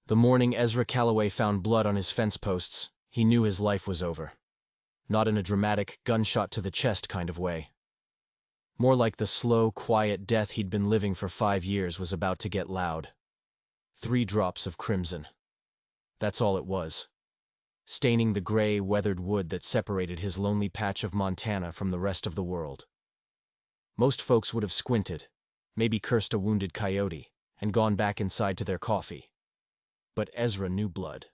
The morning Ezra Calloway found blood on his fence posts, he knew his life was over. Not in a dramatic, gunshot to the chest kind of way. More like the slow, quiet death he'd been living for 5 years was about to get loud. 3 drops of crimson. That's all it was. Staining the gray, weathered wood that separated his lonely patch of Montana from the rest of the world. Most folks would have squinted, maybe cursed a wounded coyote, and gone back inside to their coffee. But Ezra knew blood.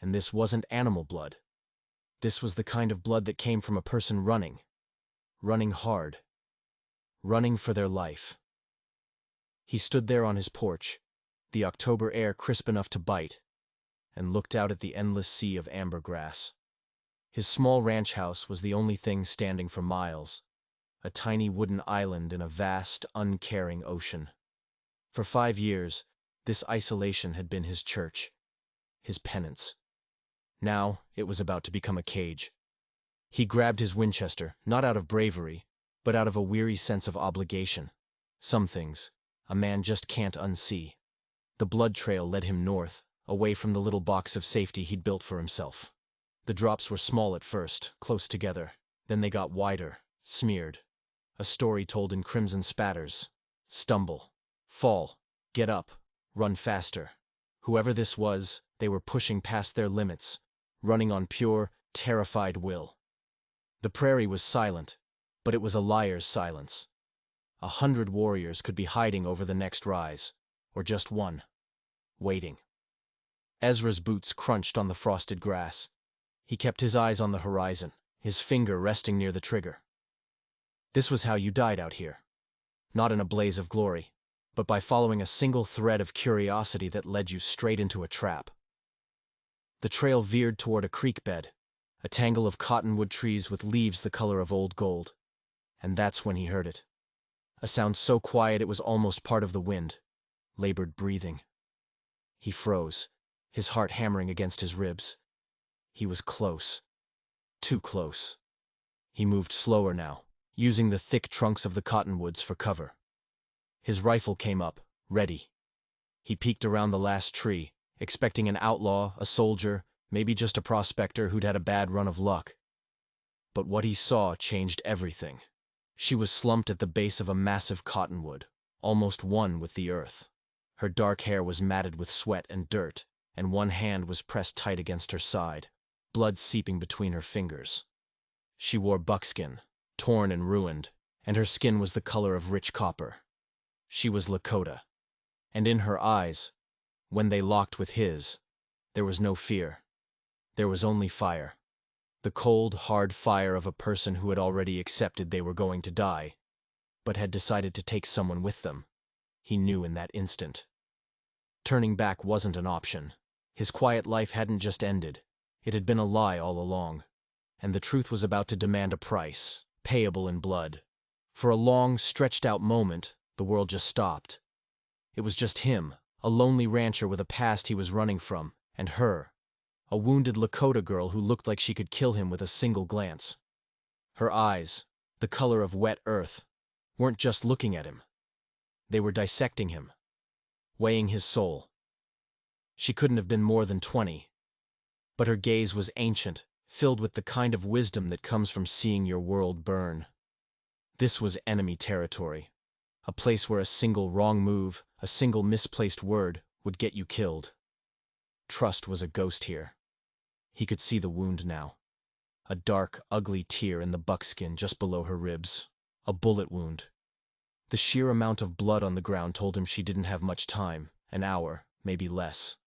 And this wasn't animal blood. This was the kind of blood that came from a person running. Running hard. Running for their life. He stood there on his porch, the October air crisp enough to bite, and looked out at the endless sea of amber grass. His small ranch house was the only thing standing for miles, a tiny wooden island in a vast, uncaring ocean. For 5 years, this isolation had been his church, his penance. Now, it was about to become a cage. He grabbed his Winchester, not out of bravery, but out of a weary sense of obligation. Some things, a man just can't unsee. The blood trail led him north, away from the little box of safety he'd built for himself. The drops were small at first, close together. Then they got wider, smeared. A story told in crimson spatters. Stumble. Fall. Get up. Run faster. Whoever this was, they were pushing past their limits, running on pure, terrified will. The prairie was silent, but it was a liar's silence. 100 warriors could be hiding over the next rise, or just one, waiting. Ezra's boots crunched on the frosted grass. He kept his eyes on the horizon, his finger resting near the trigger. This was how you died out here. Not in a blaze of glory, but by following a single thread of curiosity that led you straight into a trap. The trail veered toward a creek bed, a tangle of cottonwood trees with leaves the color of old gold. And that's when he heard it. A sound so quiet it was almost part of the wind. Labored breathing. He froze, his heart hammering against his ribs. He was close. Too close. He moved slower now, using the thick trunks of the cottonwoods for cover. His rifle came up, ready. He peeked around the last tree, expecting an outlaw, a soldier, maybe just a prospector who'd had a bad run of luck. But what he saw changed everything. She was slumped at the base of a massive cottonwood, almost one with the earth. Her dark hair was matted with sweat and dirt, and one hand was pressed tight against her side, blood seeping between her fingers. She wore buckskin, torn and ruined, and her skin was the color of rich copper. She was Lakota, and in her eyes, when they locked with his, there was no fear. There was only fire. The cold, hard fire of a person who had already accepted they were going to die, but had decided to take someone with them. He knew in that instant. Turning back wasn't an option. His quiet life hadn't just ended. It had been a lie all along. And the truth was about to demand a price, payable in blood. For a long, stretched-out moment, the world just stopped. It was just him, a lonely rancher with a past he was running from, and her, a wounded Lakota girl who looked like she could kill him with a single glance. Her eyes, the color of wet earth, weren't just looking at him. They were dissecting him, weighing his soul. She couldn't have been more than 20, but her gaze was ancient, filled with the kind of wisdom that comes from seeing your world burn. This was enemy territory, a place where a single wrong move, a single misplaced word, would get you killed. Trust was a ghost here. He could see the wound now. A dark, ugly tear in the buckskin just below her ribs. A bullet wound. The sheer amount of blood on the ground told him she didn't have much time, an hour, maybe less.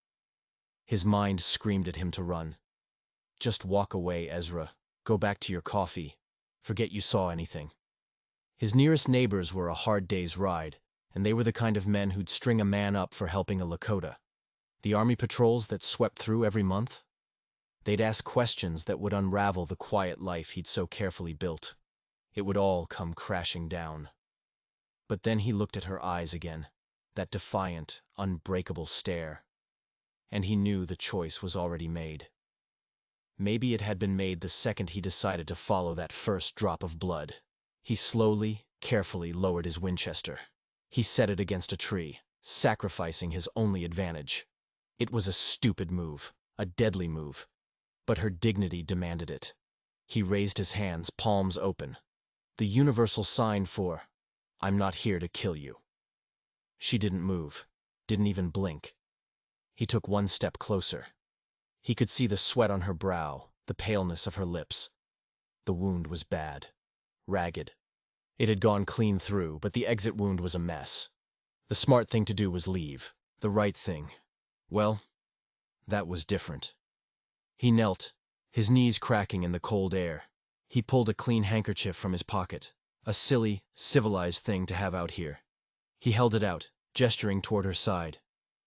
His mind screamed at him to run. Just walk away, Ezra. Go back to your coffee. Forget you saw anything. His nearest neighbors were a hard day's ride, and they were the kind of men who'd string a man up for helping a Lakota. The army patrols that swept through every month? They'd ask questions that would unravel the quiet life he'd so carefully built. It would all come crashing down. But then he looked at her eyes again, that defiant, unbreakable stare. And he knew the choice was already made. Maybe it had been made the second he decided to follow that first drop of blood. He slowly, carefully lowered his Winchester. He set it against a tree, sacrificing his only advantage. It was a stupid move, a deadly move, but her dignity demanded it. He raised his hands, palms open. The universal sign for, "I'm not here to kill you." She didn't move, didn't even blink. He took one step closer. He could see the sweat on her brow, the paleness of her lips. The wound was bad, ragged. It had gone clean through, but the exit wound was a mess. The smart thing to do was leave. The right thing. Well, that was different. He knelt, his knees cracking in the cold air. He pulled a clean handkerchief from his pocket, a silly, civilized thing to have out here. He held it out, gesturing toward her side.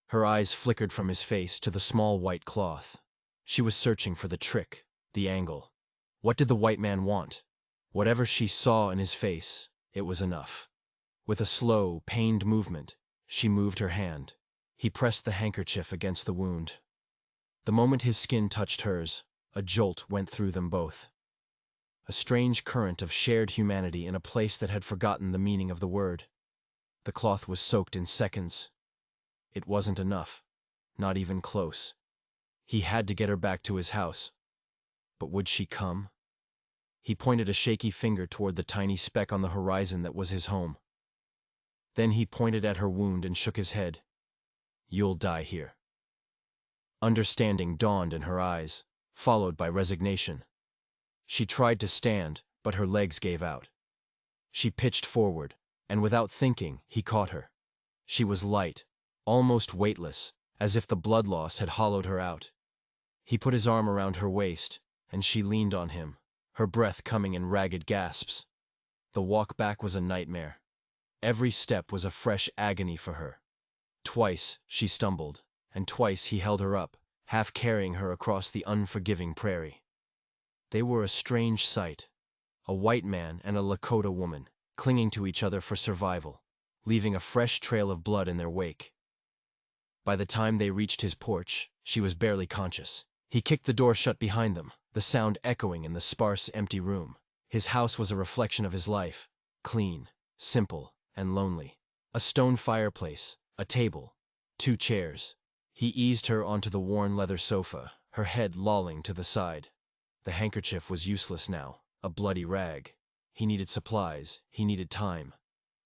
Her eyes flickered from his face to the small white cloth. She was searching for the trick, the angle. What did the white man want? Whatever she saw in his face, it was enough. With a slow, pained movement, she moved her hand. He pressed the handkerchief against the wound. The moment his skin touched hers, a jolt went through them both. A strange current of shared humanity in a place that had forgotten the meaning of the word. The cloth was soaked in seconds. It wasn't enough. Not even close. He had to get her back to his house. But would she come? He pointed a shaky finger toward the tiny speck on the horizon that was his home. Then he pointed at her wound and shook his head. "You'll die here." Understanding dawned in her eyes, followed by resignation. She tried to stand, but her legs gave out. She pitched forward, and without thinking, he caught her. She was light, almost weightless, as if the blood loss had hollowed her out. He put his arm around her waist, and she leaned on him, her breath coming in ragged gasps. The walk back was a nightmare. Every step was a fresh agony for her. Twice she stumbled, and twice he held her up, half carrying her across the unforgiving prairie. They were a strange sight, a white man and a Lakota woman, clinging to each other for survival, leaving a fresh trail of blood in their wake. By the time they reached his porch, she was barely conscious. He kicked the door shut behind them, the sound echoing in the sparse, empty room. His house was a reflection of his life, clean, simple, and lonely. A stone fireplace, a table, 2 chairs. He eased her onto the worn leather sofa, her head lolling to the side. The handkerchief was useless now, a bloody rag. He needed supplies, he needed time.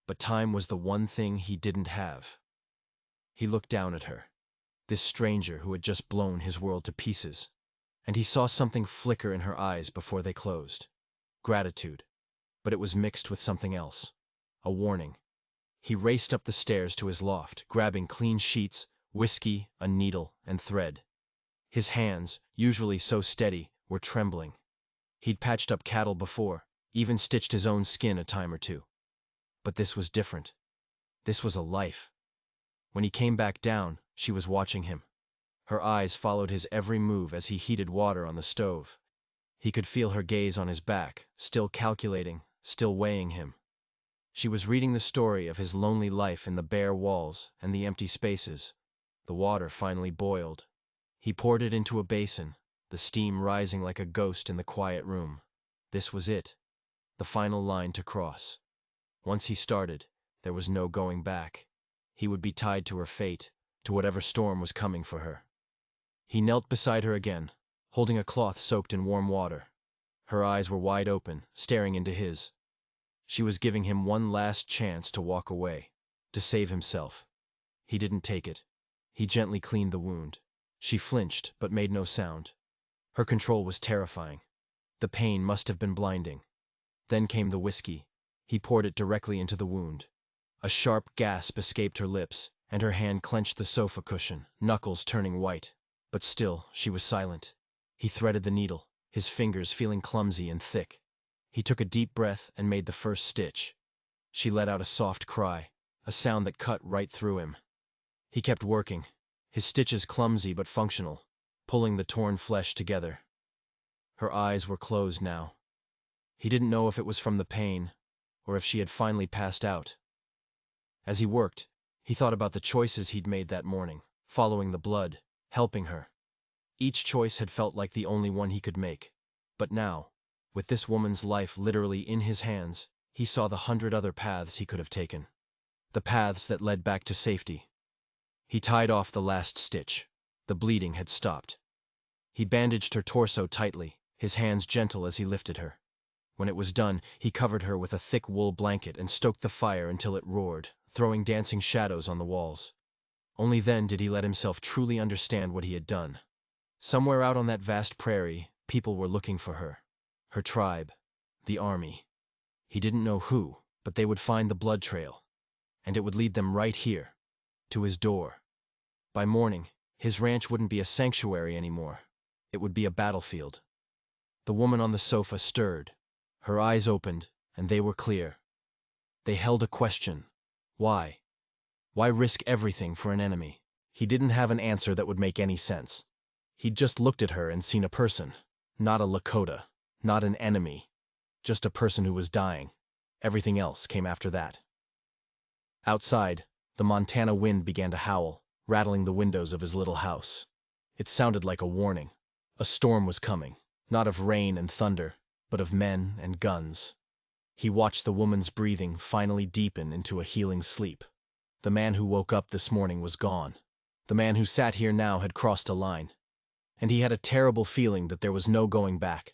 But time was the one thing he didn't have. He looked down at her, this stranger who had just blown his world to pieces, and he saw something flicker in her eyes before they closed. Gratitude, but it was mixed with something else, a warning. He raced up the stairs to his loft, grabbing clean sheets, whiskey, a needle, and thread. His hands, usually so steady, were trembling. He'd patched up cattle before, even stitched his own skin a time or two. But this was different. This was a life. When he came back down, she was watching him. Her eyes followed his every move as he heated water on the stove. He could feel her gaze on his back, still calculating, still weighing him. She was reading the story of his lonely life in the bare walls and the empty spaces. The water finally boiled. He poured it into a basin, the steam rising like a ghost in the quiet room. This was it, the final line to cross. Once he started, there was no going back. He would be tied to her fate, to whatever storm was coming for her. He knelt beside her again, holding a cloth soaked in warm water. Her eyes were wide open, staring into his. She was giving him one last chance to walk away, to save himself. He didn't take it. He gently cleaned the wound. She flinched, but made no sound. Her control was terrifying. The pain must have been blinding. Then came the whiskey. He poured it directly into the wound. A sharp gasp escaped her lips, and her hand clenched the sofa cushion, knuckles turning white. But still, she was silent. He threaded the needle, his fingers feeling clumsy and thick. He took a deep breath and made the first stitch. She let out a soft cry, a sound that cut right through him. He kept working, his stitches clumsy but functional, pulling the torn flesh together. Her eyes were closed now. He didn't know if it was from the pain, or if she had finally passed out. As he worked, he thought about the choices he'd made that morning, following the blood, helping her. Each choice had felt like the only one he could make. But now, with this woman's life literally in his hands, he saw the 100 other paths he could have taken. The paths that led back to safety. He tied off the last stitch. The bleeding had stopped. He bandaged her torso tightly, his hands gentle as he lifted her. When it was done, he covered her with a thick wool blanket and stoked the fire until it roared, throwing dancing shadows on the walls. Only then did he let himself truly understand what he had done. Somewhere out on that vast prairie, people were looking for her. Her tribe. The army. He didn't know who, but they would find the blood trail. And it would lead them right here. To his door. By morning, his ranch wouldn't be a sanctuary anymore. It would be a battlefield. The woman on the sofa stirred. Her eyes opened, and they were clear. They held a question. Why? Why risk everything for an enemy? He didn't have an answer that would make any sense. He'd just looked at her and seen a person. Not a Lakota. Not an enemy. Just a person who was dying. Everything else came after that. Outside, the Montana wind began to howl, rattling the windows of his little house. It sounded like a warning. A storm was coming, not of rain and thunder, but of men and guns. He watched the woman's breathing finally deepen into a healing sleep. The man who woke up this morning was gone. The man who sat here now had crossed a line. And he had a terrible feeling that there was no going back.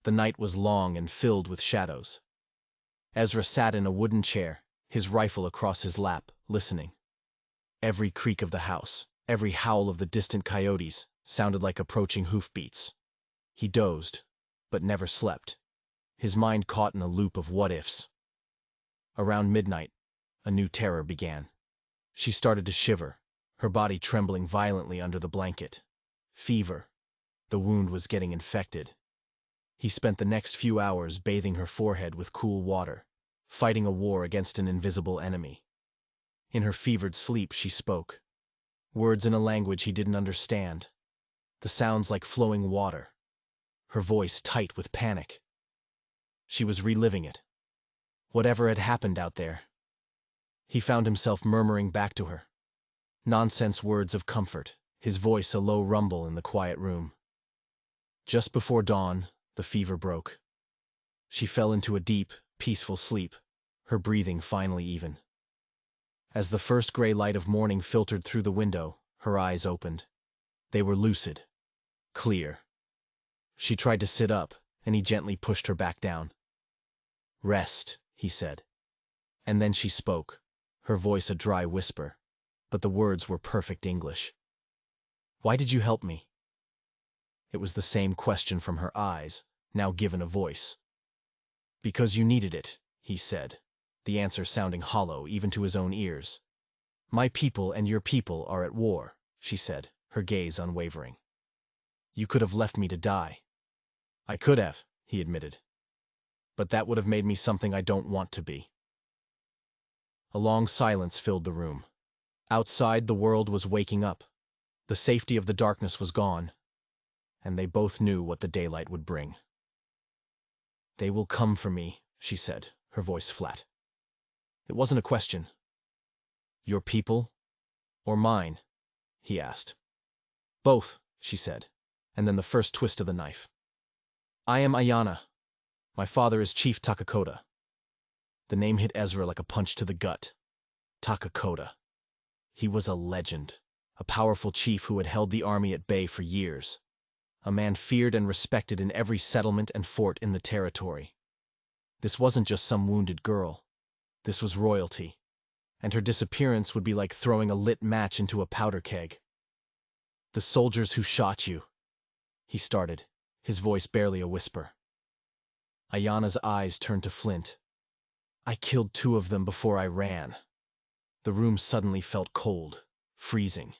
The night was long and filled with shadows. Ezra sat in a wooden chair, his rifle across his lap, listening. Every creak of the house, every howl of the distant coyotes, sounded like approaching hoofbeats. He dozed, but never slept. His mind caught in a loop of what-ifs. Around midnight, a new terror began. She started to shiver, her body trembling violently under the blanket. Fever. The wound was getting infected. He spent the next few hours bathing her forehead with cool water, fighting a war against an invisible enemy. In her fevered sleep she spoke. Words in a language he didn't understand. The sounds like flowing water. Her voice tight with panic. She was reliving it. Whatever had happened out there. He found himself murmuring back to her. Nonsense words of comfort, his voice a low rumble in the quiet room. Just before dawn, the fever broke. She fell into a deep, peaceful sleep, her breathing finally even. As the first gray light of morning filtered through the window, her eyes opened. They were lucid. Clear. She tried to sit up, and he gently pushed her back down. "Rest," he said. And then she spoke, her voice a dry whisper, but the words were perfect English. "Why did you help me?" It was the same question from her eyes, now given a voice. "Because you needed it," he said, the answer sounding hollow even to his own ears. "My people and your people are at war," she said, her gaze unwavering. "You could have left me to die." "I could have," he admitted. "But that would have made me something I don't want to be." A long silence filled the room. Outside, the world was waking up. The safety of the darkness was gone, and they both knew what the daylight would bring. "They will come for me," she said, her voice flat. It wasn't a question. "Your people? Or mine?" he asked. "Both," she said, and then the first twist of the knife. "I am Ayanna. My father is Chief Takakota." The name hit Ezra like a punch to the gut. Takakota. He was a legend, a powerful chief who had held the army at bay for years. A man feared and respected in every settlement and fort in the territory. This wasn't just some wounded girl. This was royalty, and her disappearance would be like throwing a lit match into a powder keg. "The soldiers who shot you," he started, his voice barely a whisper. Ayanna's eyes turned to flint. "I killed 2 of them before I ran." The room suddenly felt cold, freezing.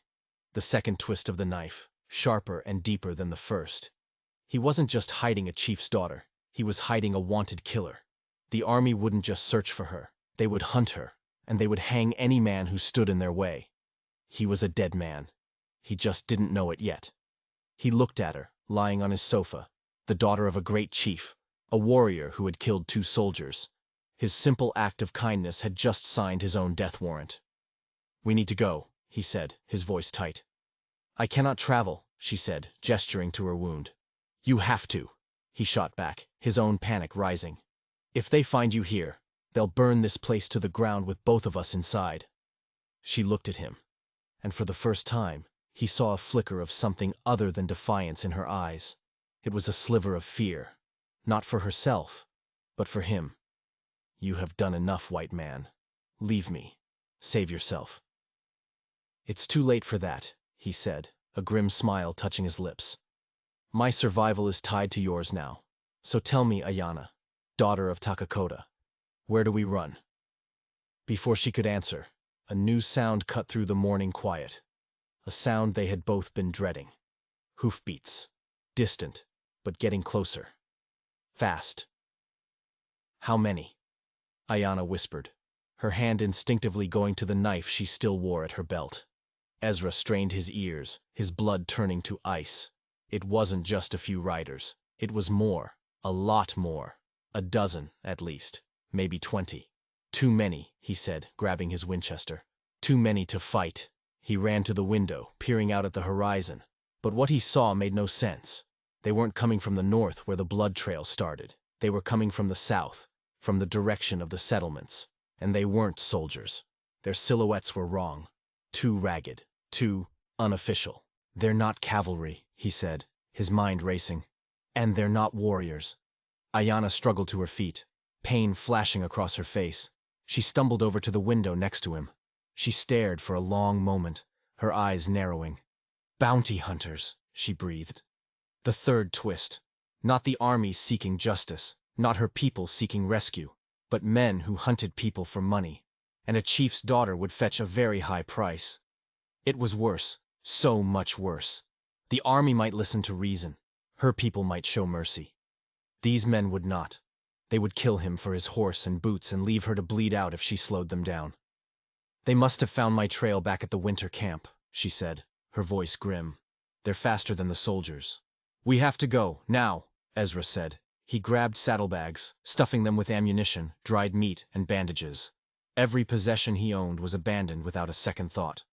The second twist of the knife, sharper and deeper than the first. He wasn't just hiding a chief's daughter, he was hiding a wanted killer. The army wouldn't just search for her, they would hunt her, and they would hang any man who stood in their way. He was a dead man. He just didn't know it yet. He looked at her, lying on his sofa, the daughter of a great chief, a warrior who had killed 2 soldiers. His simple act of kindness had just signed his own death warrant. "We need to go," he said, his voice tight. "I cannot travel," she said, gesturing to her wound. "You have to," he shot back, his own panic rising. "If they find you here, they'll burn this place to the ground with both of us inside." She looked at him, and for the first time, he saw a flicker of something other than defiance in her eyes. It was a sliver of fear, not for herself, but for him. "You have done enough, white man. Leave me. Save yourself." "It's too late for that," he said, a grim smile touching his lips. "My survival is tied to yours now. So tell me, Ayana, daughter of Takakota, where do we run?" Before she could answer, a new sound cut through the morning quiet. A sound they had both been dreading. Hoofbeats. Distant, but getting closer. Fast. "How many?" Ayana whispered, her hand instinctively going to the knife she still wore at her belt. Ezra strained his ears, his blood turning to ice. It wasn't just a few riders. It was more. A lot more. A dozen, at least. Maybe 20. "Too many," he said, grabbing his Winchester. "Too many to fight." He ran to the window, peering out at the horizon. But what he saw made no sense. They weren't coming from the north where the blood trail started. They were coming from the south, from the direction of the settlements. And they weren't soldiers. Their silhouettes were wrong. Too ragged. Too unofficial. "They're not cavalry," he said, his mind racing. "And they're not warriors." Ayana struggled to her feet, pain flashing across her face. She stumbled over to the window next to him. She stared for a long moment, her eyes narrowing. "Bounty hunters," she breathed. The third twist. Not the army seeking justice, not her people seeking rescue, but men who hunted people for money. And a chief's daughter would fetch a very high price. It was worse, so much worse. The army might listen to reason. Her people might show mercy. These men would not. They would kill him for his horse and boots and leave her to bleed out if she slowed them down. "They must have found my trail back at the winter camp," she said, her voice grim. "They're faster than the soldiers." "We have to go, now," Ezra said. He grabbed saddlebags, stuffing them with ammunition, dried meat, and bandages. Every possession he owned was abandoned without a second thought.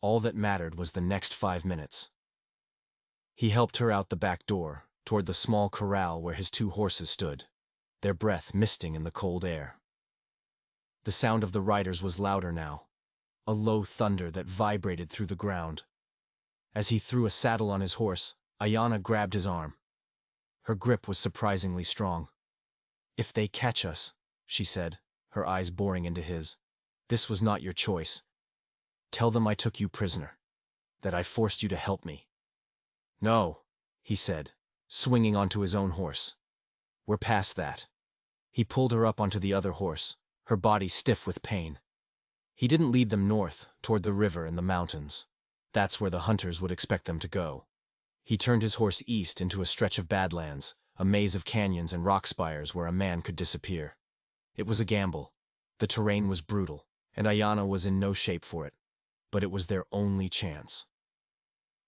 All that mattered was the next 5 minutes. He helped her out the back door, toward the small corral where his 2 horses stood, their breath misting in the cold air. The sound of the riders was louder now, a low thunder that vibrated through the ground. As he threw a saddle on his horse, Ayana grabbed his arm. Her grip was surprisingly strong. "If they catch us," she said, her eyes boring into his, "this was not your choice. Tell them I took you prisoner, that I forced you to help me." "No," he said, swinging onto his own horse. "We're past that." He pulled her up onto the other horse, her body stiff with pain. He didn't lead them north, toward the river and the mountains. That's where the hunters would expect them to go. He turned his horse east into a stretch of badlands, a maze of canyons and rock spires where a man could disappear. It was a gamble. The terrain was brutal, and Ayana was in no shape for it. But it was their only chance.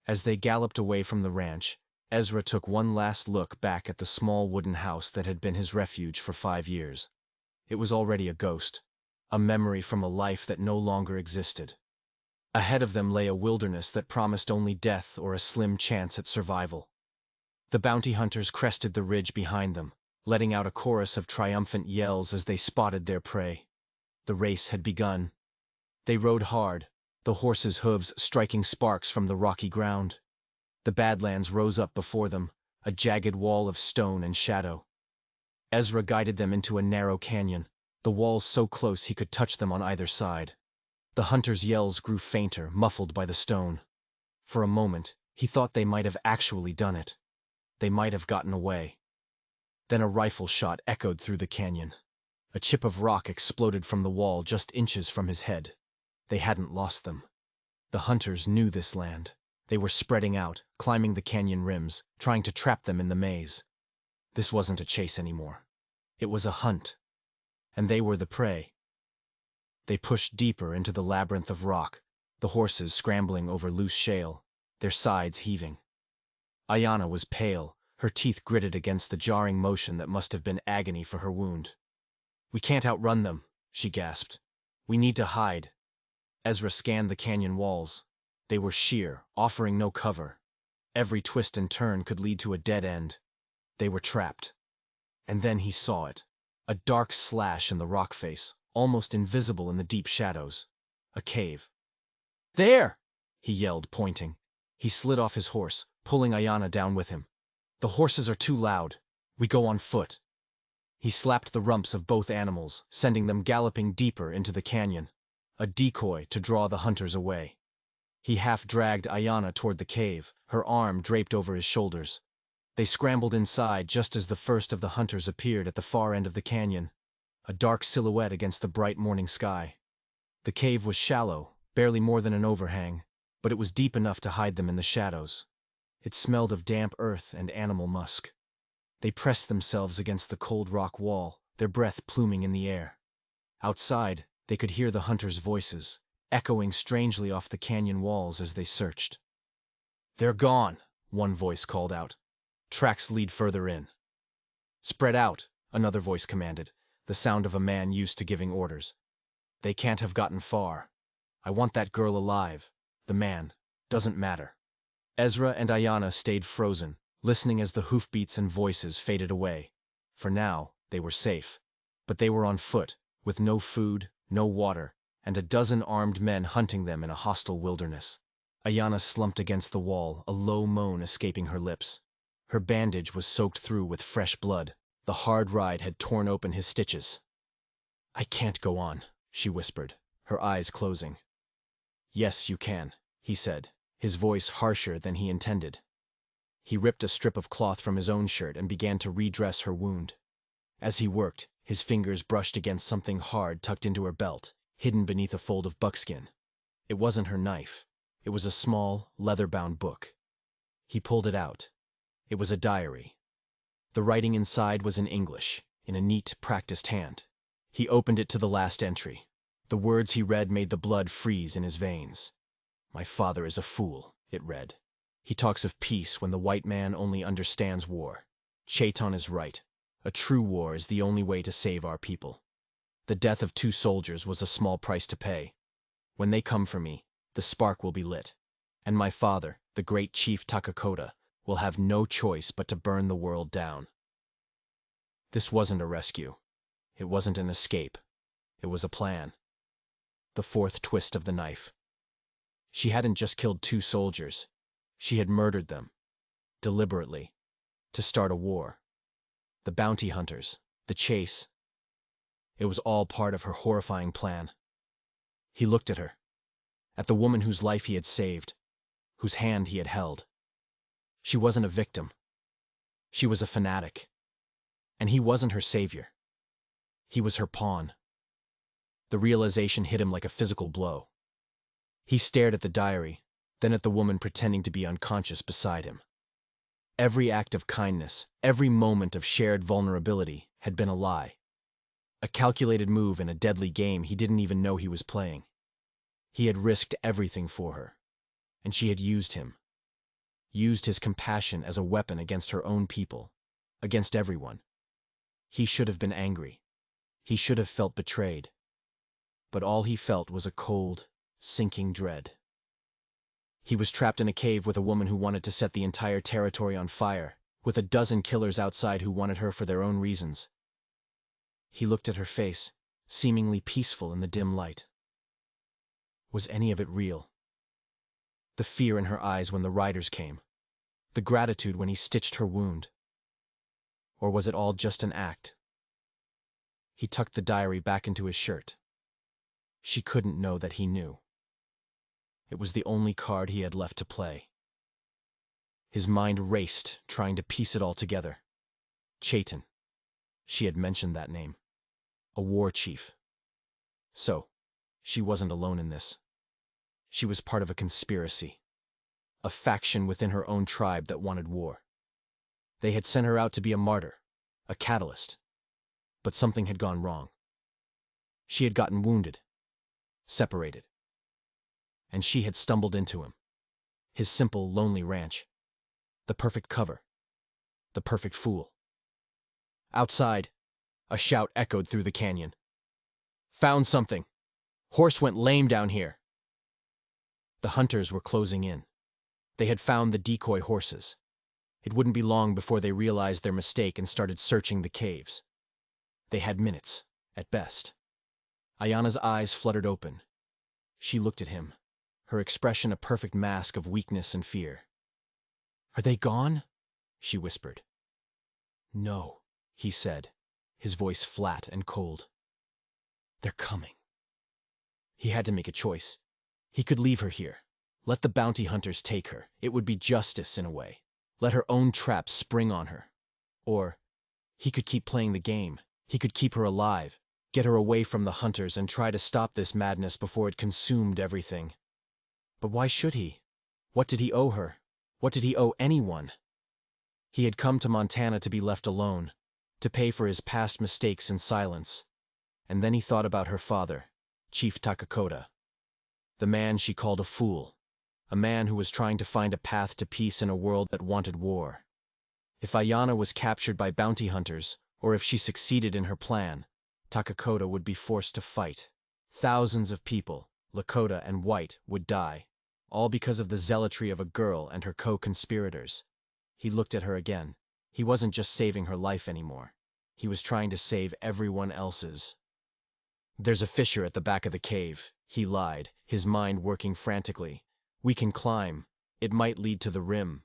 As they galloped away from the ranch, Ezra took one last look back at the small wooden house that had been his refuge for 5 years. It was already a ghost, a memory from a life that no longer existed. Ahead of them lay a wilderness that promised only death or a slim chance at survival. The bounty hunters crested the ridge behind them, letting out a chorus of triumphant yells as they spotted their prey. The race had begun. They rode hard, the horses' hooves striking sparks from the rocky ground. The badlands rose up before them, a jagged wall of stone and shadow. Ezra guided them into a narrow canyon, the walls so close he could touch them on either side. The hunters' yells grew fainter, muffled by the stone. For a moment, he thought they might have actually done it. They might have gotten away. Then a rifle shot echoed through the canyon. A chip of rock exploded from the wall just inches from his head. They hadn't lost them. The hunters knew this land. They were spreading out, climbing the canyon rims, trying to trap them in the maze. This wasn't a chase anymore. It was a hunt. And they were the prey. They pushed deeper into the labyrinth of rock, the horses scrambling over loose shale, their sides heaving. Ayana was pale, her teeth gritted against the jarring motion that must have been agony for her wound. "We can't outrun them," she gasped. "We need to hide." Ezra scanned the canyon walls. They were sheer, offering no cover. Every twist and turn could lead to a dead end. They were trapped. And then he saw it. A dark slash in the rock face, almost invisible in the deep shadows. A cave. "There!" he yelled, pointing. He slid off his horse, pulling Ayana down with him. The horses are too loud. We go on foot. He slapped the rumps of both animals, sending them galloping deeper into the canyon, a decoy to draw the hunters away. He half-dragged Ayana toward the cave, her arm draped over his shoulders. They scrambled inside just as the first of the hunters appeared at the far end of the canyon, a dark silhouette against the bright morning sky. The cave was shallow, barely more than an overhang, but it was deep enough to hide them in the shadows. It smelled of damp earth and animal musk. They pressed themselves against the cold rock wall, their breath pluming in the air. Outside, they could hear the hunters' voices, echoing strangely off the canyon walls as they searched. "They're gone," one voice called out. "Tracks lead further in." "Spread out," another voice commanded, the sound of a man used to giving orders. "They can't have gotten far. I want that girl alive. The man. Doesn't matter." Ezra and Ayana stayed frozen, listening as the hoofbeats and voices faded away. For now, they were safe. But they were on foot, with no food, no water, and a dozen armed men hunting them in a hostile wilderness. Ayana slumped against the wall, a low moan escaping her lips. Her bandage was soaked through with fresh blood. The hard ride had torn open his stitches. "I can't go on," she whispered, her eyes closing. "Yes, you can," he said, his voice harsher than he intended. He ripped a strip of cloth from his own shirt and began to redress her wound. As he worked, his fingers brushed against something hard tucked into her belt, hidden beneath a fold of buckskin. It wasn't her knife. It was a small, leather-bound book. He pulled it out. It was a diary. The writing inside was in English, in a neat, practiced hand. He opened it to the last entry. The words he read made the blood freeze in his veins. "My father is a fool," it read. "He talks of peace when the white man only understands war. Chaiton is right. A true war is the only way to save our people. The death of 2 soldiers was a small price to pay. When they come for me, the spark will be lit. And my father, the great chief Takakota, will have no choice but to burn the world down." This wasn't a rescue. It wasn't an escape. It was a plan. The fourth twist of the knife. She hadn't just killed 2 soldiers. She had murdered them. Deliberately. To start a war. The bounty hunters. The chase. It was all part of her horrifying plan. He looked at her. At the woman whose life he had saved. Whose hand he had held. She wasn't a victim. She was a fanatic. And he wasn't her savior. He was her pawn. The realization hit him like a physical blow. He stared at the diary, then at the woman pretending to be unconscious beside him. Every act of kindness, every moment of shared vulnerability, had been a lie. A calculated move in a deadly game he didn't even know he was playing. He had risked everything for her, and she had used him. Used his compassion as a weapon against her own people, against everyone. He should have been angry. He should have felt betrayed. But all he felt was a cold, sinking dread. He was trapped in a cave with a woman who wanted to set the entire territory on fire, with a dozen killers outside who wanted her for their own reasons. He looked at her face, seemingly peaceful in the dim light. Was any of it real? The fear in her eyes when the riders came. The gratitude when he stitched her wound. Or was it all just an act? He tucked the diary back into his shirt. She couldn't know that he knew. It was the only card he had left to play. His mind raced, trying to piece it all together. Chaiton. She had mentioned that name. A war chief. So, she wasn't alone in this. She was part of a conspiracy. A faction within her own tribe that wanted war. They had sent her out to be a martyr, a catalyst. But something had gone wrong. She had gotten wounded. Separated. And she had stumbled into him. His simple, lonely ranch. The perfect cover. The perfect fool. Outside, a shout echoed through the canyon. "Found something! Horse went lame down here!" The hunters were closing in. They had found the decoy horses. It wouldn't be long before they realized their mistake and started searching the caves. They had minutes, at best. Ayana's eyes fluttered open. She looked at him, her expression a perfect mask of weakness and fear. "Are they gone?" she whispered. "No," he said, his voice flat and cold. "They're coming." He had to make a choice. He could leave her here. Let the bounty hunters take her. It would be justice in a way. Let her own trap spring on her. Or he could keep playing the game. He could keep her alive, get her away from the hunters, and try to stop this madness before it consumed everything. But why should he? What did he owe her? What did he owe anyone? He had come to Montana to be left alone, to pay for his past mistakes in silence. And then he thought about her father, Chief Takakota, the man she called a fool, a man who was trying to find a path to peace in a world that wanted war. If Ayana was captured by bounty hunters, or if she succeeded in her plan, Takakota would be forced to fight. Thousands of people, Lakota and white, would die, all because of the zealotry of a girl and her co-conspirators. He looked at her again. He wasn't just saving her life anymore. He was trying to save everyone else's. "There's a fissure at the back of the cave," he lied, his mind working frantically. "We can climb. It might lead to the rim."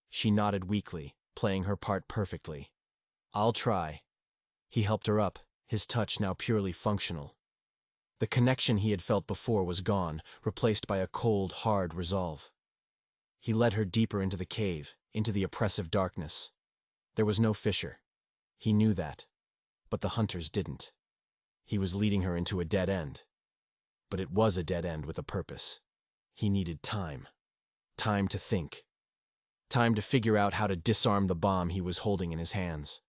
She nodded weakly, playing her part perfectly. "I'll try." He helped her up, his touch now purely functional. The connection he had felt before was gone, replaced by a cold, hard resolve. He led her deeper into the cave, into the oppressive darkness. There was no fissure. He knew that. But the hunters didn't. He was leading her into a dead end. But it was a dead end with a purpose. He needed time. Time to think. Time to figure out how to disarm the bomb he was holding in his hands.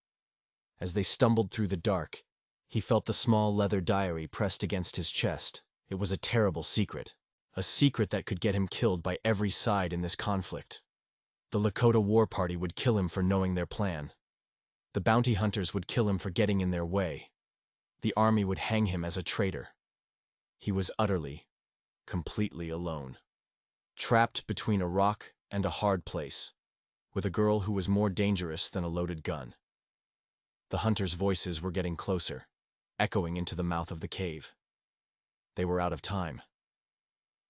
As they stumbled through the dark, he felt the small leather diary pressed against his chest. It was a terrible secret. A secret that could get him killed by every side in this conflict. The Lakota War Party would kill him for knowing their plan. The bounty hunters would kill him for getting in their way. The army would hang him as a traitor. He was utterly, completely alone. Trapped between a rock and a hard place, with a girl who was more dangerous than a loaded gun. The hunters' voices were getting closer, echoing into the mouth of the cave. They were out of time.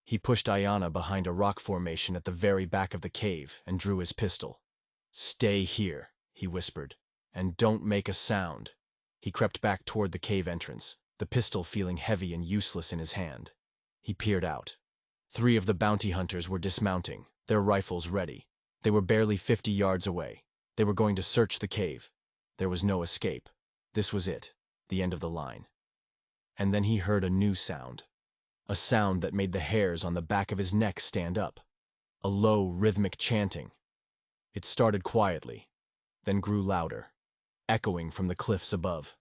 He pushed Ayana behind a rock formation at the very back of the cave and drew his pistol. "Stay here," he whispered, "and don't make a sound." He crept back toward the cave entrance, the pistol feeling heavy and useless in his hand. He peered out. 3 of the bounty hunters were dismounting, their rifles ready. They were barely 50 yards away. They were going to search the cave. There was no escape. This was it, the end of the line. And then he heard a new sound. A sound that made the hairs on the back of his neck stand up. A low, rhythmic chanting. It started quietly, then grew louder, echoing from the cliffs above.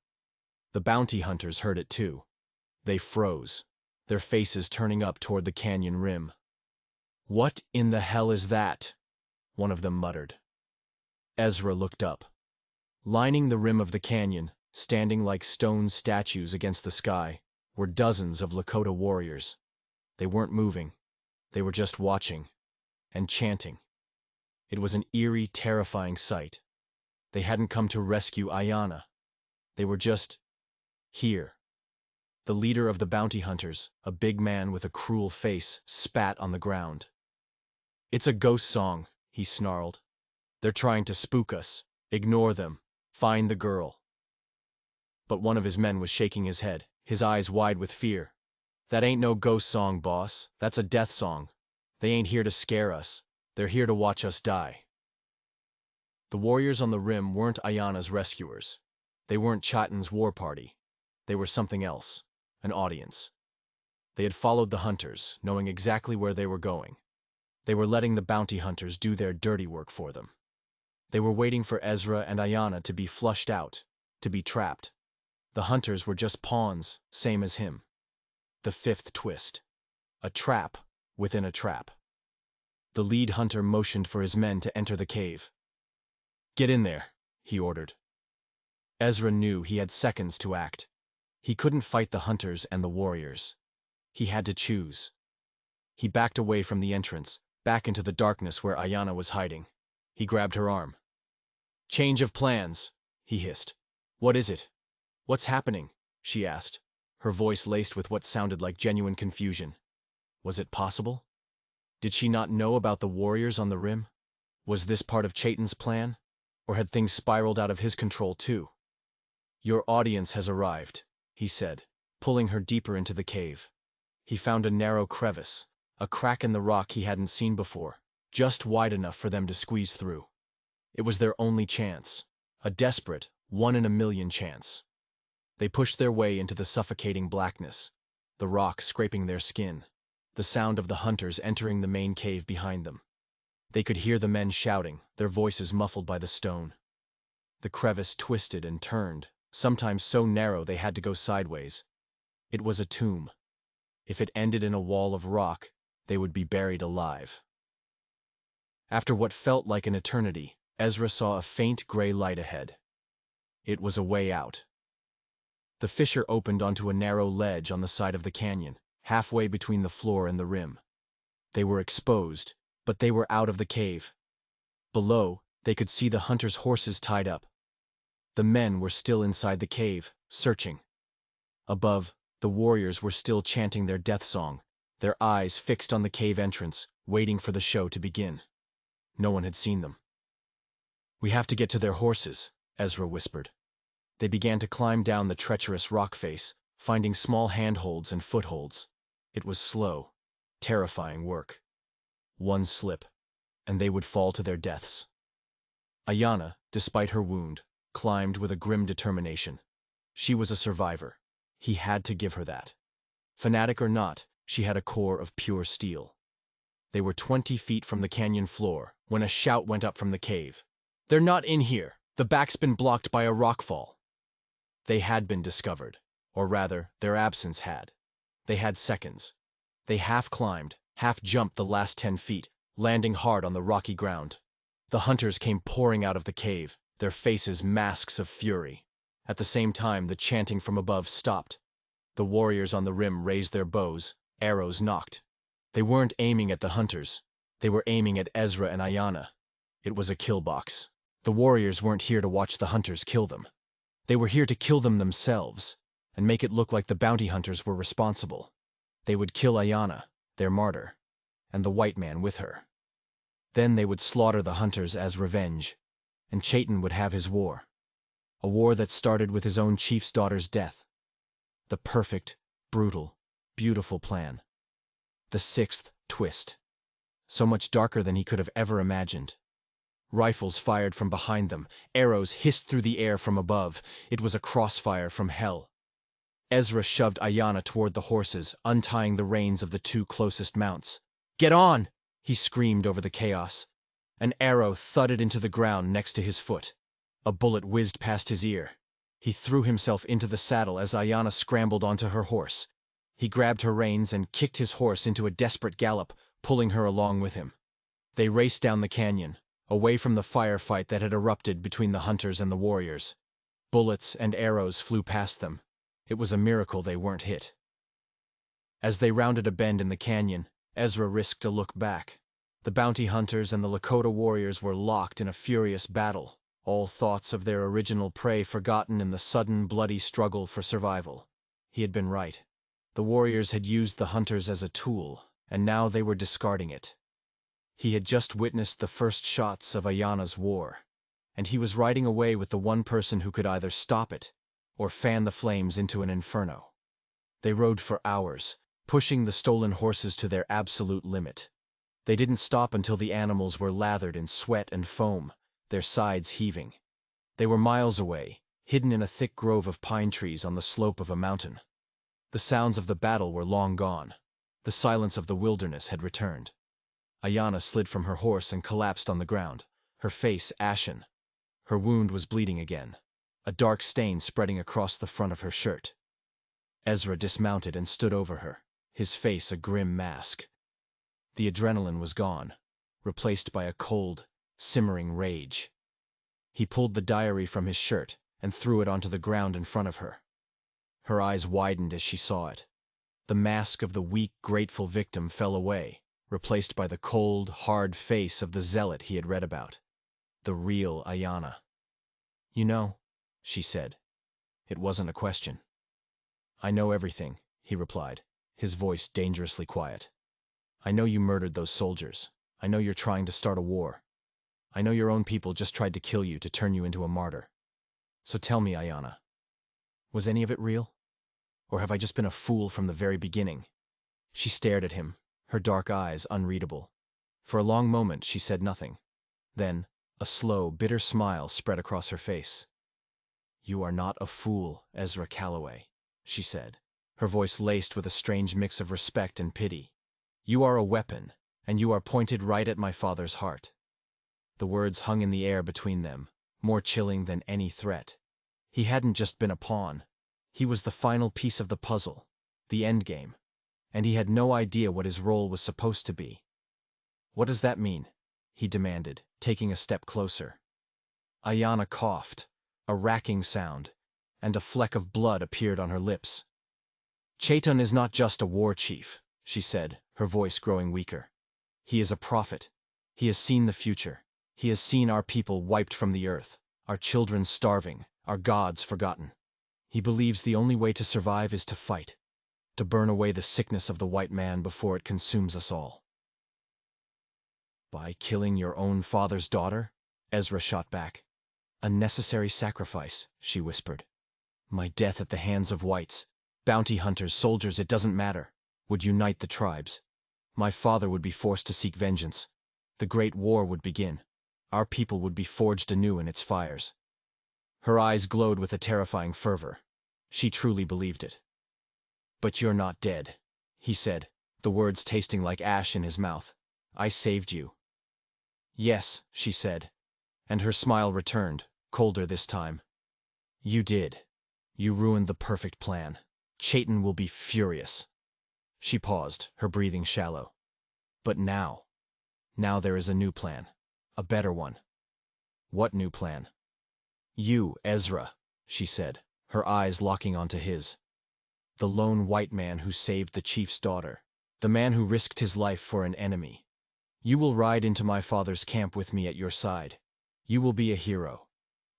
The bounty hunters heard it too. They froze, their faces turning up toward the canyon rim. "What in the hell is that?" one of them muttered. Ezra looked up. Lining the rim of the canyon, standing like stone statues against the sky, were dozens of Lakota warriors. They weren't moving. They were just watching and chanting. It was an eerie, terrifying sight. They hadn't come to rescue Ayana. They were just here. The leader of the bounty hunters, a big man with a cruel face, spat on the ground. "It's a ghost song," he snarled. "They're trying to spook us. Ignore them. Find the girl." But one of his men was shaking his head, his eyes wide with fear. "That ain't no ghost song, boss. That's a death song. They ain't here to scare us. They're here to watch us die." The warriors on the rim weren't Ayana's rescuers. They weren't Chaten's war party. They were something else, an audience. They had followed the hunters, knowing exactly where they were going. They were letting the bounty hunters do their dirty work for them. They were waiting for Ezra and Ayana to be flushed out, to be trapped. The hunters were just pawns, same as him. The 5th twist. A trap within a trap. The lead hunter motioned for his men to enter the cave. "Get in there," he ordered. Ezra knew he had seconds to act. He couldn't fight the hunters and the warriors. He had to choose. He backed away from the entrance, back into the darkness where Ayana was hiding. He grabbed her arm. "Change of plans," he hissed. "What is it? What's happening?" she asked, her voice laced with what sounded like genuine confusion. Was it possible? Did she not know about the warriors on the rim? Was this part of Chaitin's plan? Or had things spiraled out of his control too? "Your audience has arrived," he said, pulling her deeper into the cave. He found a narrow crevice, a crack in the rock he hadn't seen before, just wide enough for them to squeeze through. It was their only chance, a desperate, one-in-a-million chance. They pushed their way into the suffocating blackness, the rock scraping their skin, the sound of the hunters entering the main cave behind them. They could hear the men shouting, their voices muffled by the stone. The crevice twisted and turned, sometimes so narrow they had to go sideways. It was a tomb. If it ended in a wall of rock, they would be buried alive. After what felt like an eternity, Ezra saw a faint gray light ahead. It was a way out. The fissure opened onto a narrow ledge on the side of the canyon, halfway between the floor and the rim. They were exposed, but they were out of the cave. Below, they could see the hunters' horses tied up. The men were still inside the cave, searching. Above, the warriors were still chanting their death song, their eyes fixed on the cave entrance, waiting for the show to begin. No one had seen them. "We have to get to their horses," Ezra whispered. They began to climb down the treacherous rock face, finding small handholds and footholds. It was slow, terrifying work. One slip, and they would fall to their deaths. Ayanna, despite her wound, climbed with a grim determination. She was a survivor. He had to give her that. Fanatic or not, she had a core of pure steel. They were 20 feet from the canyon floor when a shout went up from the cave. "They're not in here! The back's been blocked by a rockfall!" They had been discovered, or rather, their absence had. They had seconds. They half climbed, half jumped the last 10 feet, landing hard on the rocky ground. The hunters came pouring out of the cave, their faces masks of fury. At the same time, the chanting from above stopped. The warriors on the rim raised their bows, arrows nocked. They weren't aiming at the hunters. They were aiming at Ezra and Ayanna. It was a kill box. The warriors weren't here to watch the hunters kill them. They were here to kill them themselves, and make it look like the bounty hunters were responsible. They would kill Ayanna, their martyr, and the white man with her. Then they would slaughter the hunters as revenge, and Chaitin would have his war. A war that started with his own chief's daughter's death. The perfect, brutal, beautiful plan. The sixth twist. So much darker than he could have ever imagined. Rifles fired from behind them, arrows hissed through the air from above. It was a crossfire from hell. Ezra shoved Ayanna toward the horses, untying the reins of the 2 closest mounts. "Get on!" he screamed over the chaos. An arrow thudded into the ground next to his foot. A bullet whizzed past his ear. He threw himself into the saddle as Ayanna scrambled onto her horse. He grabbed her reins and kicked his horse into a desperate gallop, pulling her along with him. They raced down the canyon, away from the firefight that had erupted between the hunters and the warriors. Bullets and arrows flew past them. It was a miracle they weren't hit. As they rounded a bend in the canyon, Ezra risked a look back. The bounty hunters and the Lakota warriors were locked in a furious battle, all thoughts of their original prey forgotten in the sudden, bloody struggle for survival. He had been right. The warriors had used the hunters as a tool, and now they were discarding it. He had just witnessed the first shots of Ayanna's war, and he was riding away with the one person who could either stop it or fan the flames into an inferno. They rode for hours, pushing the stolen horses to their absolute limit. They didn't stop until the animals were lathered in sweat and foam, their sides heaving. They were miles away, hidden in a thick grove of pine trees on the slope of a mountain. The sounds of the battle were long gone. The silence of the wilderness had returned. Ayanna slid from her horse and collapsed on the ground, her face ashen. Her wound was bleeding again, a dark stain spreading across the front of her shirt. Ezra dismounted and stood over her, his face a grim mask. The adrenaline was gone, replaced by a cold, simmering rage. He pulled the diary from his shirt and threw it onto the ground in front of her. Her eyes widened as she saw it. The mask of the weak, grateful victim fell away, replaced by the cold, hard face of the zealot he had read about. The real Ayanna. "You know," she said. It wasn't a question. "I know everything," he replied, his voice dangerously quiet. I know you murdered those soldiers. I know you're trying to start a war. I know your own people just tried to kill you to turn you into a martyr. So tell me, Ayanna, was any of it real? Or have I just been a fool from the very beginning?" She stared at him, her dark eyes unreadable. For a long moment she said nothing. Then, a slow, bitter smile spread across her face. "You are not a fool, Ezra Calloway," she said, her voice laced with a strange mix of respect and pity. "You are a weapon, and you are pointed right at my father's heart." The words hung in the air between them, more chilling than any threat. He hadn't just been a pawn. He was the final piece of the puzzle, the endgame, and he had no idea what his role was supposed to be. "What does that mean?" he demanded, taking a step closer. Ayanna coughed, a racking sound, and a fleck of blood appeared on her lips. "Chaitan is not just a war chief," she said, her voice growing weaker. "He is a prophet. He has seen the future. He has seen our people wiped from the earth, our children starving, our gods forgotten. He believes the only way to survive is to fight, to burn away the sickness of the white man before it consumes us all." "By killing your own father's daughter?" Ezra shot back. "A necessary sacrifice," she whispered. "My death at the hands of whites, bounty hunters, soldiers, it doesn't matter, would unite the tribes. My father would be forced to seek vengeance. The Great War would begin. Our people would be forged anew in its fires." Her eyes glowed with a terrifying fervor. She truly believed it. "But you're not dead," he said, the words tasting like ash in his mouth. "I saved you." "Yes," she said, and her smile returned, colder this time. "You did. You ruined the perfect plan. Chaitan will be furious." She paused, her breathing shallow. "But now there is a new plan. A better one." "What new plan?" "You, Ezra," she said, her eyes locking onto his. "The lone white man who saved the chief's daughter. The man who risked his life for an enemy. You will ride into my father's camp with me at your side. You will be a hero,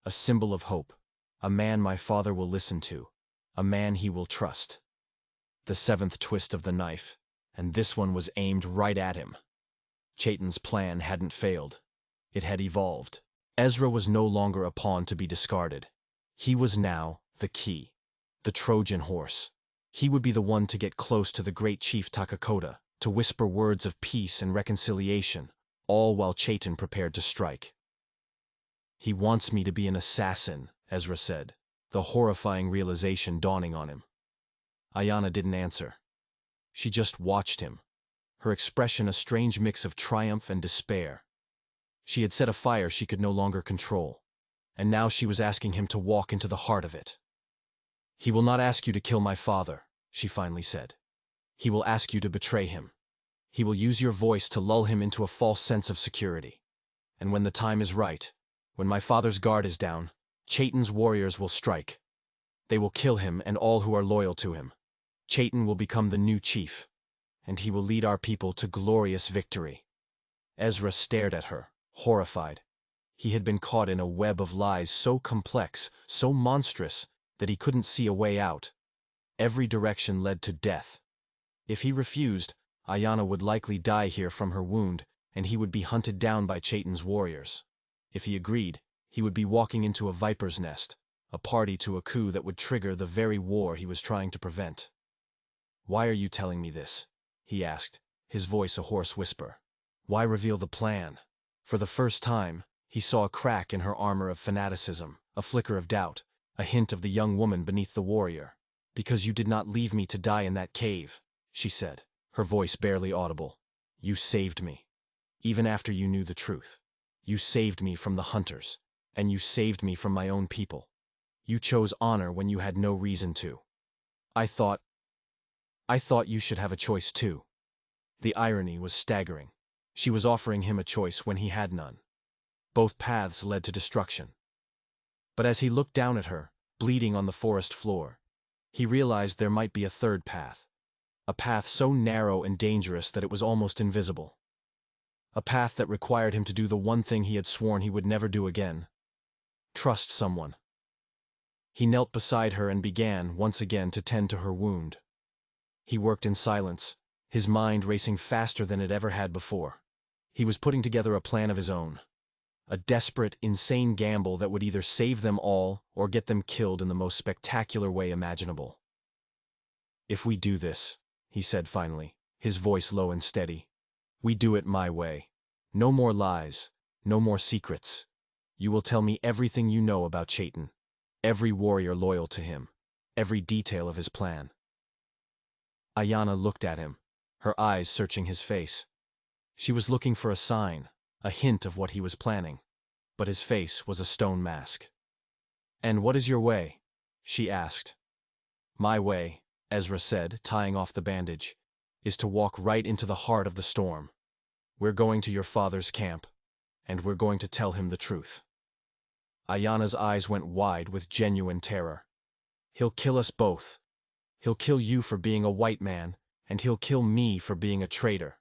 a symbol of hope, a man my father will listen to, a man he will trust." The seventh twist of the knife, and this one was aimed right at him. Chaitan's plan hadn't failed. It had evolved. Ezra was no longer a pawn to be discarded. He was now the key, the Trojan horse. He would be the one to get close to the great chief Takakoda, to whisper words of peace and reconciliation, all while Chaitan prepared to strike. "He wants me to be an assassin," Ezra said, the horrifying realization dawning on him. Ayanna didn't answer. She just watched him, her expression a strange mix of triumph and despair. She had set a fire she could no longer control, and now she was asking him to walk into the heart of it. "He will not ask you to kill my father," she finally said. "He will ask you to betray him. He will use your voice to lull him into a false sense of security. And when the time is right, when my father's guard is down, Chaitan's warriors will strike. They will kill him and all who are loyal to him. Chaitan will become the new chief, and he will lead our people to glorious victory." Ezra stared at her, horrified. He had been caught in a web of lies so complex, so monstrous, that he couldn't see a way out. Every direction led to death. If he refused, Ayanna would likely die here from her wound, and he would be hunted down by Chaitan's warriors. If he agreed, he would be walking into a viper's nest, a party to a coup that would trigger the very war he was trying to prevent. "Why are you telling me this?" he asked, his voice a hoarse whisper. "Why reveal the plan?" For the first time, he saw a crack in her armor of fanaticism, a flicker of doubt, a hint of the young woman beneath the warrior. "Because you did not leave me to die in that cave," she said, her voice barely audible. "You saved me. Even after you knew the truth. You saved me from the hunters, and you saved me from my own people. You chose honor when you had no reason to. I thought you should have a choice too." The irony was staggering. She was offering him a choice when he had none. Both paths led to destruction. But as he looked down at her, bleeding on the forest floor, he realized there might be a third path. A path so narrow and dangerous that it was almost invisible. A path that required him to do the one thing he had sworn he would never do again. Trust someone. He knelt beside her and began, once again, to tend to her wound. He worked in silence, his mind racing faster than it ever had before. He was putting together a plan of his own. A desperate, insane gamble that would either save them all or get them killed in the most spectacular way imaginable. "If we do this," he said finally, his voice low and steady, "we do it my way. No more lies, no more secrets. You will tell me everything you know about Chaitin, every warrior loyal to him, every detail of his plan." Ayanna looked at him, her eyes searching his face. She was looking for a sign, a hint of what he was planning, but his face was a stone mask. "And what is your way?" she asked. "My way," Ezra said, tying off the bandage, "is to walk right into the heart of the storm. We're going to your father's camp, and we're going to tell him the truth." Ayanna's eyes went wide with genuine terror. "He'll kill us both. He'll kill you for being a white man, and he'll kill me for being a traitor."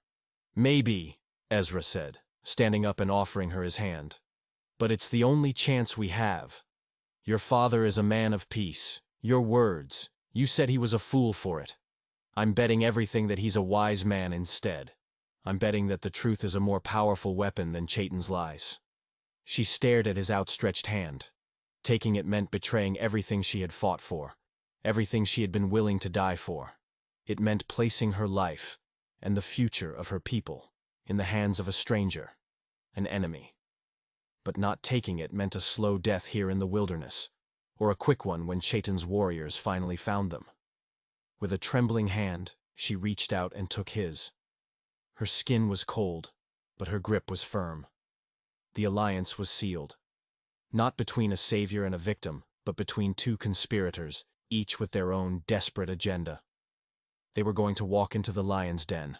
"Maybe," Ezra said, standing up and offering her his hand. "But it's the only chance we have. Your father is a man of peace. Your words, you said he was a fool for it. I'm betting everything that he's a wise man instead. I'm betting that the truth is a more powerful weapon than Chaitin's lies." She stared at his outstretched hand. Taking it meant betraying everything she had fought for, everything she had been willing to die for. It meant placing her life, and the future of her people, in the hands of a stranger, an enemy. But not taking it meant a slow death here in the wilderness, or a quick one when Chaitin's warriors finally found them. With a trembling hand, she reached out and took his. Her skin was cold, but her grip was firm. The alliance was sealed. Not between a savior and a victim, but between two conspirators, each with their own desperate agenda. They were going to walk into the lion's den.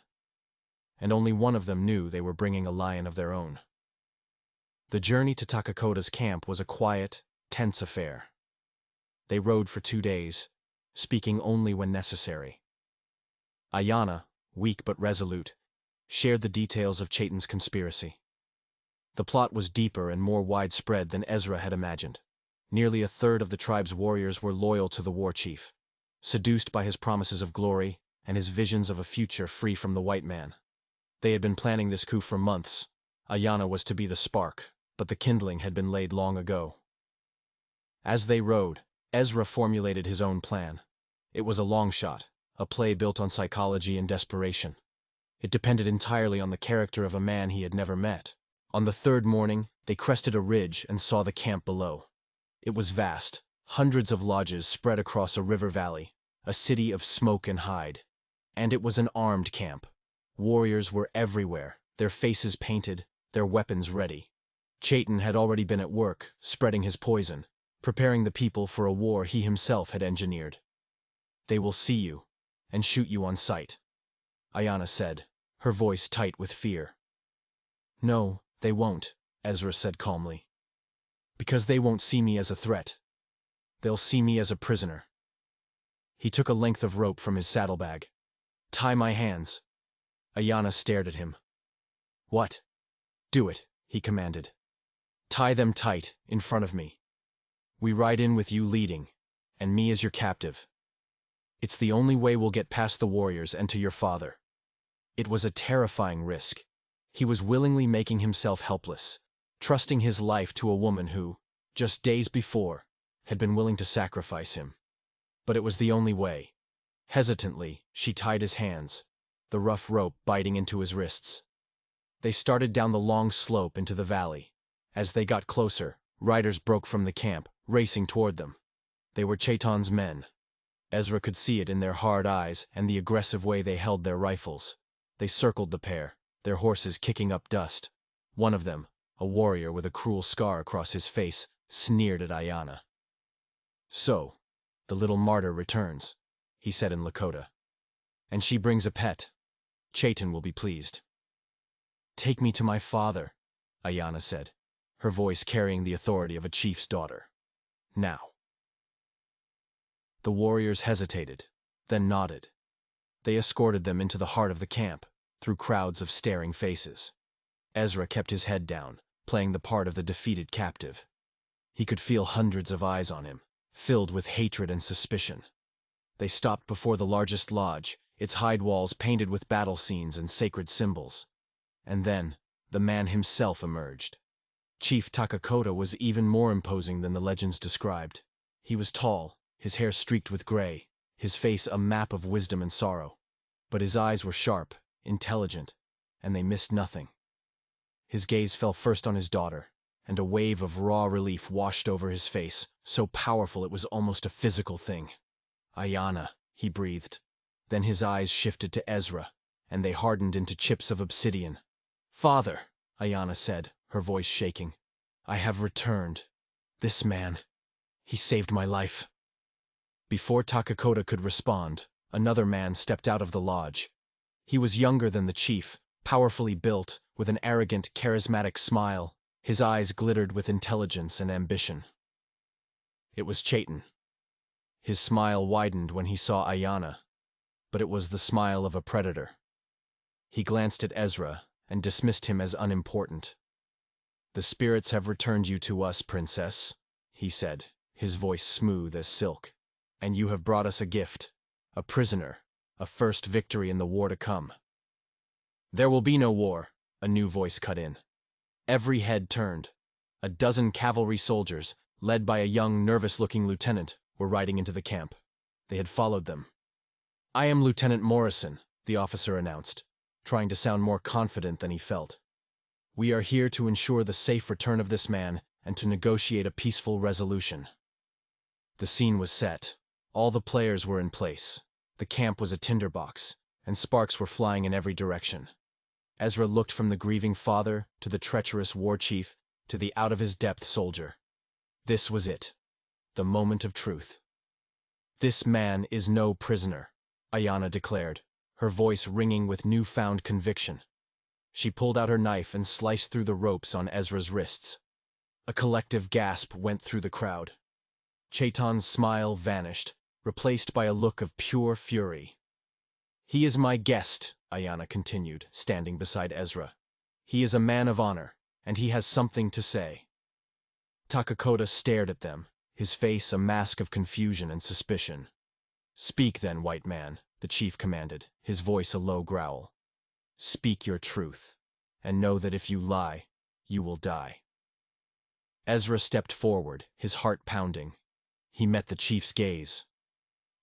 And only one of them knew they were bringing a lion of their own. The journey to Takakota's camp was a quiet, tense affair. They rode for 2 days, speaking only when necessary. Ayanna, weak but resolute, shared the details of Chaitin's conspiracy. The plot was deeper and more widespread than Ezra had imagined. Nearly a third of the tribe's warriors were loyal to the war chief, seduced by his promises of glory and his visions of a future free from the white man. They had been planning this coup for months. Ayanna was to be the spark, but the kindling had been laid long ago. As they rode, Ezra formulated his own plan. It was a long shot, a play built on psychology and desperation. It depended entirely on the character of a man he had never met. On the third morning, they crested a ridge and saw the camp below. It was vast, hundreds of lodges spread across a river valley, a city of smoke and hide. And it was an armed camp. Warriors were everywhere, their faces painted, their weapons ready. Chaitin had already been at work, spreading his poison, preparing the people for a war he himself had engineered. "They will see you, and shoot you on sight," Ayanna said, her voice tight with fear. "No, they won't," Ezra said calmly. "Because they won't see me as a threat. They'll see me as a prisoner." He took a length of rope from his saddlebag. "Tie my hands." Ayanna stared at him. "What?" "Do it," he commanded. "Tie them tight, in front of me. We ride in with you leading, and me as your captive. It's the only way we'll get past the warriors and to your father." It was a terrifying risk. He was willingly making himself helpless, trusting his life to a woman who, just days before, had been willing to sacrifice him. But it was the only way. Hesitantly, she tied his hands, the rough rope biting into his wrists. They started down the long slope into the valley. As they got closer, riders broke from the camp, racing toward them. They were Chaitin's men. Ezra could see it in their hard eyes and the aggressive way they held their rifles. They circled the pair, their horses kicking up dust. One of them, a warrior with a cruel scar across his face, sneered at Ayanna. "So, the little martyr returns," he said in Lakota. "And she brings a pet. Chaitin will be pleased." "Take me to my father," Ayanna said, her voice carrying the authority of a chief's daughter. "Now." The warriors hesitated, then nodded. They escorted them into the heart of the camp, through crowds of staring faces. Ezra kept his head down, playing the part of the defeated captive. He could feel hundreds of eyes on him, filled with hatred and suspicion. They stopped before the largest lodge, its hide walls painted with battle scenes and sacred symbols. And then, the man himself emerged. Chief Takakota was even more imposing than the legends described. He was tall, his hair streaked with gray, his face a map of wisdom and sorrow. But his eyes were sharp, intelligent, and they missed nothing. His gaze fell first on his daughter, and a wave of raw relief washed over his face, so powerful it was almost a physical thing. "Ayana," he breathed. Then his eyes shifted to Ezra, and they hardened into chips of obsidian. "Father," Ayana said, her voice shaking, "I have returned. This man, he saved my life." Before Takakota could respond, another man stepped out of the lodge. He was younger than the chief, powerfully built, with an arrogant, charismatic smile. His eyes glittered with intelligence and ambition. It was Chaitin. His smile widened when he saw Ayana, but it was the smile of a predator. He glanced at Ezra and dismissed him as unimportant. "The spirits have returned you to us, princess," he said, his voice smooth as silk. "And you have brought us a gift, a prisoner, a first victory in the war to come." "There will be no war," a new voice cut in. Every head turned. A dozen cavalry soldiers, led by a young, nervous-looking lieutenant, were riding into the camp. They had followed them. "I am Lieutenant Morrison," the officer announced, trying to sound more confident than he felt. "We are here to ensure the safe return of this man and to negotiate a peaceful resolution." The scene was set. All the players were in place. The camp was a tinderbox, and sparks were flying in every direction. Ezra looked from the grieving father to the treacherous war chief to the out-of-his-depth soldier. This was it. The moment of truth. "This man is no prisoner," Ayana declared, her voice ringing with newfound conviction. She pulled out her knife and sliced through the ropes on Ezra's wrists. A collective gasp went through the crowd. Chaitin's smile vanished, replaced by a look of pure fury. "He is my guest," Ayana continued, standing beside Ezra. "He is a man of honor, and he has something to say." Takakota stared at them, his face a mask of confusion and suspicion. "Speak then, white man," the chief commanded, his voice a low growl. "Speak your truth, and know that if you lie, you will die." Ezra stepped forward, his heart pounding. He met the chief's gaze.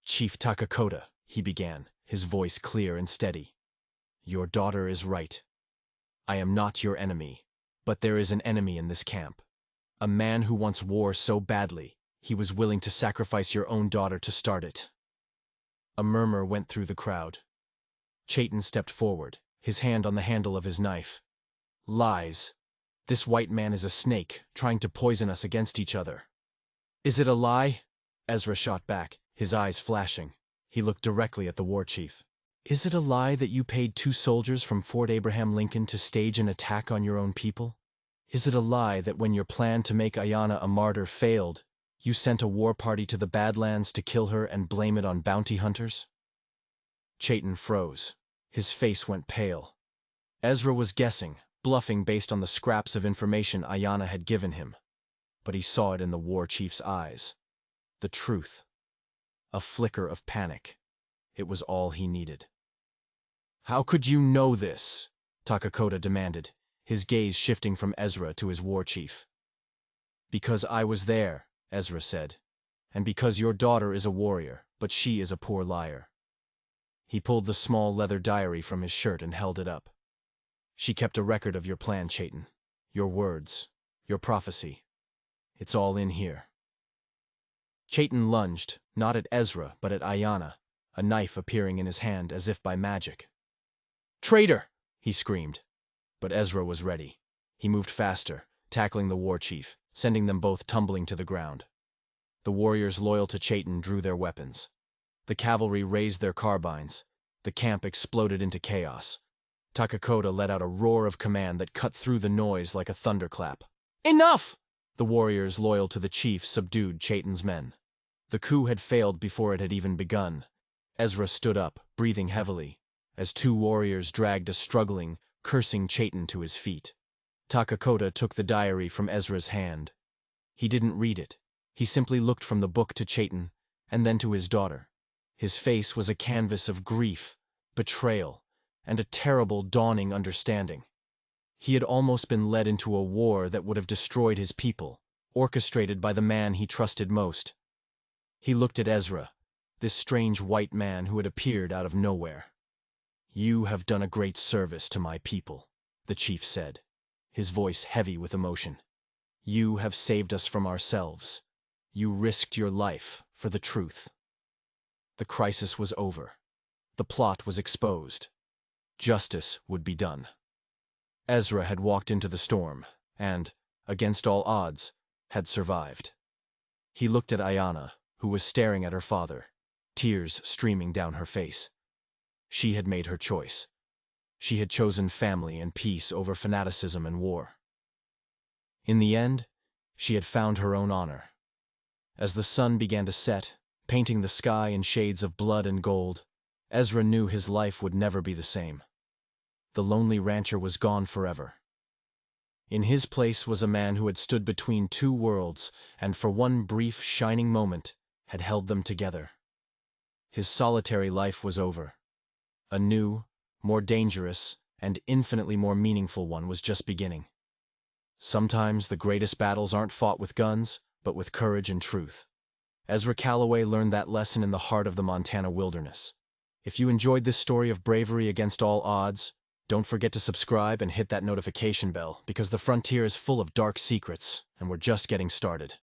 "Chief Takakota," he began, his voice clear and steady. "Your daughter is right. I am not your enemy, but there is an enemy in this camp. A man who wants war so badly, he was willing to sacrifice your own daughter to start it." A murmur went through the crowd. Chaitin stepped forward, his hand on the handle of his knife. "Lies. This white man is a snake, trying to poison us against each other." "Is it a lie?" Ezra shot back, his eyes flashing. He looked directly at the war chief. "Is it a lie that you paid 2 soldiers from Fort Abraham Lincoln to stage an attack on your own people? Is it a lie that when your plan to make Ayana a martyr failed, you sent a war party to the Badlands to kill her and blame it on bounty hunters?" Chaitin froze. His face went pale. Ezra was guessing, bluffing based on the scraps of information Ayana had given him. But he saw it in the war chief's eyes. The truth. A flicker of panic. It was all he needed. "How could you know this?" Takakota demanded, his gaze shifting from Ezra to his war chief. "Because I was there," Ezra said, "and because your daughter is a warrior, but she is a poor liar." He pulled the small leather diary from his shirt and held it up. "She kept a record of your plan, Chaitin. Your words, your prophecy. It's all in here." Chaitin lunged, not at Ezra, but at Ayana, a knife appearing in his hand as if by magic. "Traitor!" he screamed. But Ezra was ready. He moved faster, tackling the war chief, sending them both tumbling to the ground. The warriors loyal to Chaitin drew their weapons. The cavalry raised their carbines. The camp exploded into chaos. Takakota let out a roar of command that cut through the noise like a thunderclap. "Enough!" The warriors loyal to the chief subdued Chaitin's men. The coup had failed before it had even begun. Ezra stood up, breathing heavily, as 2 warriors dragged a struggling, cursing Chaitin to his feet. Takakota took the diary from Ezra's hand. He didn't read it. He simply looked from the book to Chaitin, and then to his daughter. His face was a canvas of grief, betrayal, and a terrible dawning understanding. He had almost been led into a war that would have destroyed his people, orchestrated by the man he trusted most. He looked at Ezra, this strange white man who had appeared out of nowhere. "You have done a great service to my people," the chief said, his voice heavy with emotion. "You have saved us from ourselves. You risked your life for the truth." The crisis was over. The plot was exposed. Justice would be done. Ezra had walked into the storm, and, against all odds, had survived. He looked at Ayanna, who was staring at her father, tears streaming down her face. She had made her choice. She had chosen family and peace over fanaticism and war. In the end, she had found her own honor. As the sun began to set, painting the sky in shades of blood and gold, Ezra knew his life would never be the same. The lonely rancher was gone forever. In his place was a man who had stood between two worlds and for one brief, shining moment had held them together. His solitary life was over. A new, more dangerous, and infinitely more meaningful one was just beginning. Sometimes the greatest battles aren't fought with guns, but with courage and truth. Ezra Calloway learned that lesson in the heart of the Montana wilderness. If you enjoyed this story of bravery against all odds, don't forget to subscribe and hit that notification bell, because the frontier is full of dark secrets, and we're just getting started.